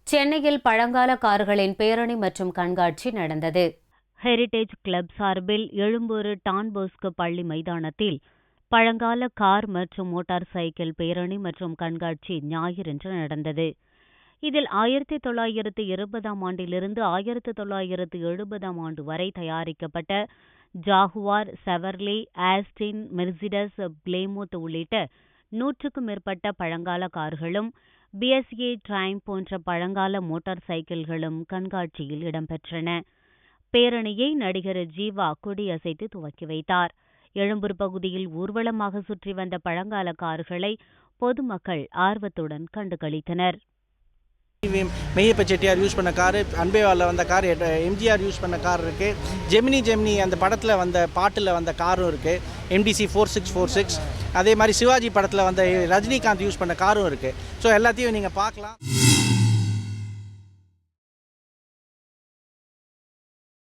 சென்னையில் பழங்கால கார்களின் பேரணி மற்றும் கண்காட்சி நடந்தது. ஹெரிடேஜ் கிளப் சார்பில் எழும்பூர் டான் போஸ்கோ பள்ளி மைதானத்தில் பழங்கால கார் மற்றும் மோட்டார் சைக்கிள் பேரணி மற்றும் கண்காட்சி ஞாயிறன்று நடந்தது. இதில் 1920ஆம் ஆண்டிலிருந்து 1970ஆம் ஆண்டு வரை தயாரிக்கப்பட்ட ஜாகுவார், செவர்லே, ஆஸ்டின், மெர்சிடஸ், பிளேமூத் உள்ளிட்ட 100க்கும் மேற்பட்ட பழங்கால கார்களும் பிஎஸ்ஏ ட்ரைம் போன்ற பழங்கால மோட்டார் சைக்கிள்களும் கண்காட்சியில் இடம்பெற்றன. பேரணியை நடிகர் ஜீவா கொடியசைத்து துவக்கி வைத்தார். எழும்பூர் பகுதியில் ஊர்வலமாக சுற்றி வந்த பழங்கால கார்களை பொதுமக்கள் ஆர்வத்துடன் கண்டுகளித்தனர். மெய்யப்ப செட்டியார் யூஸ் பண்ண காரு, அன்பேவாலில் வந்த கார், எம்ஜிஆர் யூஸ் பண்ண கார் இருக்குது. ஜெமினி அந்த படத்தில் வந்த பாட்டில் வந்த காரும் இருக்குது. MDC 4646. அதே மாதிரி சிவாஜி படத்தில் வந்த ரஜினிகாந்த் யூஸ் பண்ண காரும் இருக்குது. ஸோ எல்லாத்தையும் நீங்கள் பார்க்கலாம்.